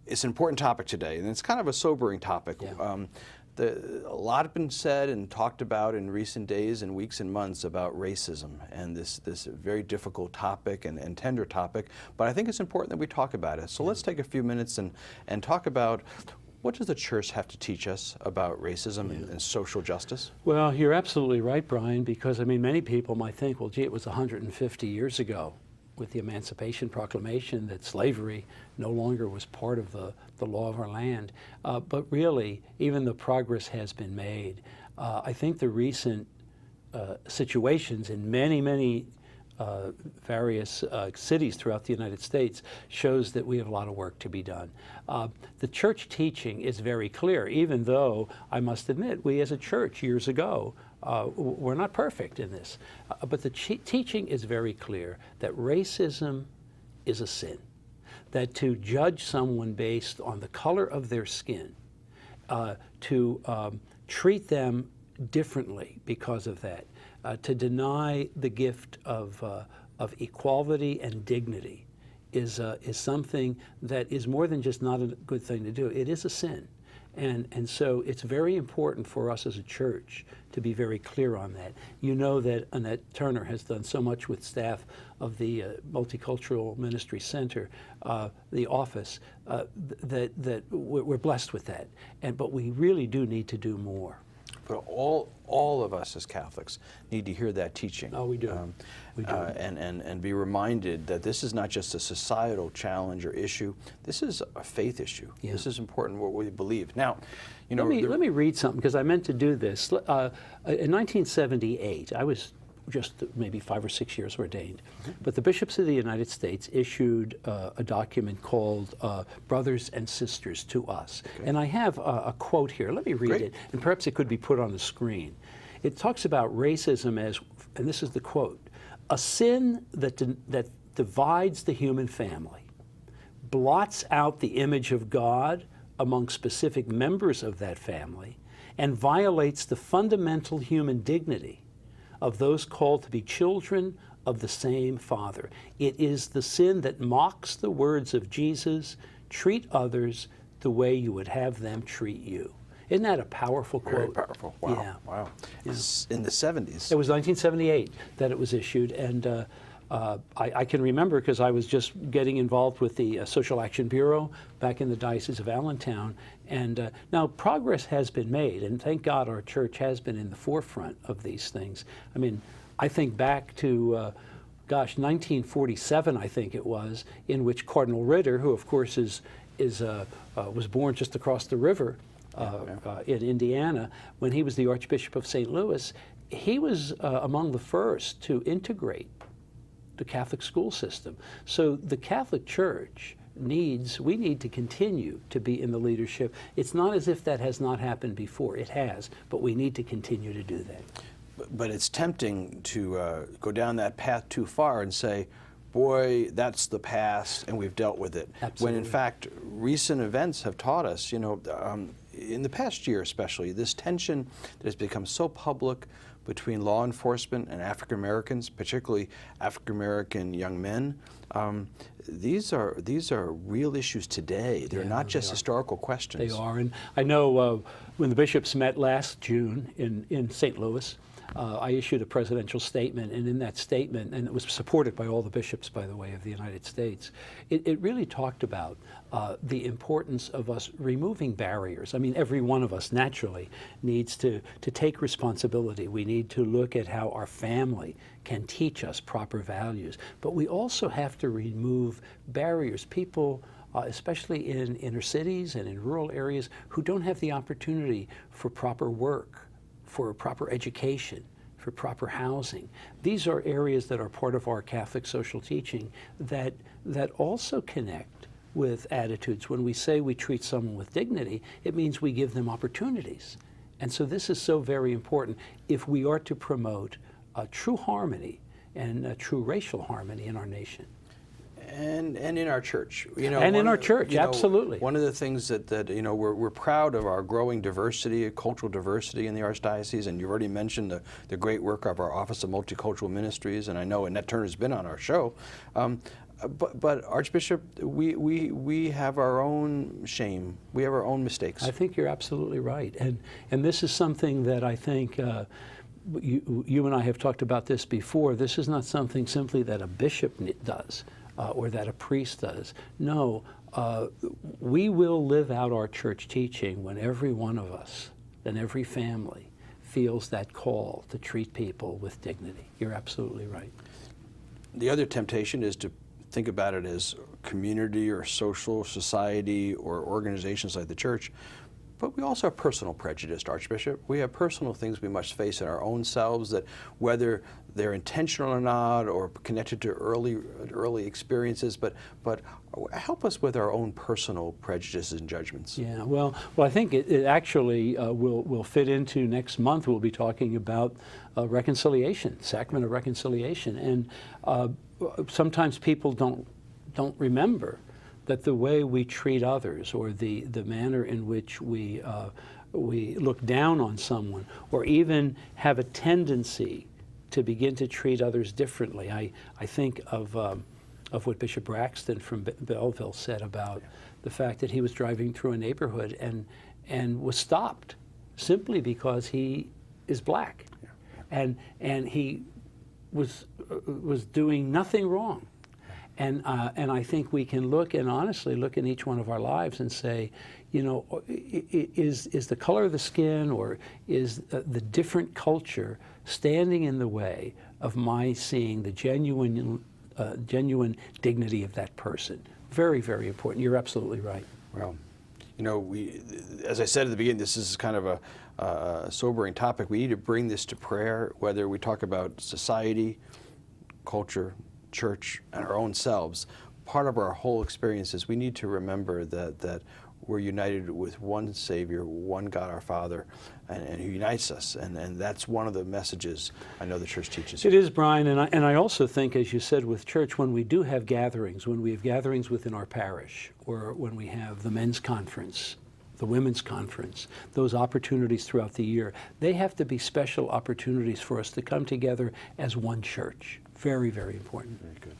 it's an important topic today, and it's kind of a sobering topic. Yeah. A lot has been said and talked about in recent days and weeks and months about racism and this very difficult topic and tender topic, but I think it's important that we talk about it. So let's take a few minutes and talk about what does the church have to teach us about racism and social justice? Well, you're absolutely right, Brian, because I mean, many people might think, well, gee, it was 150 years ago with the Emancipation Proclamation that slavery no longer was part of the law of our land. But really, even though progress has been made, I think the recent situations in many various cities throughout the United States shows that we have a lot of work to be done. The church teaching is very clear, even though I must admit we as a church years ago we're not perfect in this, but the teaching is very clear that racism is a sin, that to judge someone based on the color of their skin, to treat them differently because of that, to deny the gift of equality and dignity is something that is more than just not a good thing to do. It is a sin. And so it's very important for us as a church to be very clear on that. You know that Annette Turner has done so much with staff of the Multicultural Ministry Center, the office, that we're blessed with that. But we really do need to do more. But all of us as Catholics need to hear that teaching. Oh, we do. We do. And be reminded that this is not just a societal challenge or issue. This is a faith issue. Yeah. This is important what we believe. Now, you know, let me read something, because I meant to do this. In 1978, I was just maybe 5 or 6 years ordained. But the bishops of the United States issued a document called Brothers and Sisters to Us. Okay. And I have a quote here. Let me read it, and perhaps it could be put on the screen. It talks about racism as, and this is the quote, a sin that divides the human family, blots out the image of God among specific members of that family, and violates the fundamental human dignity of those called to be children of the same Father. It is the sin that mocks the words of Jesus, treat others the way you would have them treat you. Isn't that a powerful quote? Very powerful. Wow. Yeah. Wow. It's in the 70s. It was 1978 that it was issued, and I can remember because I was just getting involved with the Social Action Bureau back in the Diocese of Allentown. And now progress has been made, and thank God our church has been in the forefront of these things. I mean, I think back to, 1947, I think it was, in which Cardinal Ritter, who of course was born just across the river in Indiana, when he was the Archbishop of St. Louis, he was among the first to integrate the Catholic school system. So the Catholic Church we need to continue to be in the leadership. It's not as if that has not happened before. It has, but we need to continue to do that. But it's tempting to go down that path too far and say, boy, that's the past and we've dealt with it. Absolutely. When in fact, recent events have taught us, you know, in the past year especially, this tension that has become so public between law enforcement and African Americans, particularly African American young men, these are real issues today. They're not just historical questions. They are, and I know when the bishops met last June in St. Louis, I issued a presidential statement, and in that statement, and it was supported by all the bishops, by the way, of the United States, it really talked about the importance of us removing barriers. I mean, every one of us naturally needs to take responsibility. We need to look at how our family can teach us proper values, but we also have to remove barriers. People, especially in inner cities and in rural areas, who don't have the opportunity for proper work, for proper education, for proper housing. These are areas that are part of our Catholic social teaching that also connect with attitudes. When we say we treat someone with dignity, it means we give them opportunities. And so this is so very important if we are to promote true harmony and true racial harmony in our nation. And in our church, you know, and in our church, absolutely. One of the things that you know, we're proud of our growing diversity, cultural diversity in the Archdiocese, and you've already mentioned the great work of our Office of Multicultural Ministries, and I know Annette Turner's been on our show. But Archbishop, we have our own shame. We have our own mistakes. I think you're absolutely right. And this is something that I think you and I have talked about this before. This is not something simply that a bishop does or that a priest does. No, we will live out our church teaching when every one of us and every family feels that call to treat people with dignity. You're absolutely right. The other temptation is to think about it as community or social society or organizations like the church. But we also have personal prejudice, Archbishop. We have personal things we must face in our own selves that, whether they're intentional or not, or connected to early experiences, but help us with our own personal prejudices and judgments. Yeah, well, I think it actually will fit into next month. We'll be talking about reconciliation, sacrament of reconciliation, and sometimes people don't remember that the way we treat others, or the manner in which we look down on someone, or even have a tendency to begin to treat others differently. I think of what Bishop Braxton from Belleville said about the fact that he was driving through a neighborhood and was stopped simply because he is black, and he was doing nothing wrong. And I think we can look and honestly look in each one of our lives and say, you know, is the color of the skin, or is the different culture standing in the way of my seeing the genuine dignity of that person? Very, very important. You're absolutely right. Well, you know, as I said at the beginning, this is kind of a sobering topic. We need to bring this to prayer, whether we talk about society, culture, church, and our own selves. Part of our whole experience is we need to remember that we're united with one Savior, one God our Father, and who unites us. And that's one of the messages I know the church teaches. It is, Brian, and I also think, as you said, with church, when we do have gatherings, when we have gatherings within our parish, or when we have the men's conference, the women's conference, those opportunities throughout the year, they have to be special opportunities for us to come together as one church. Very, very important. Very good.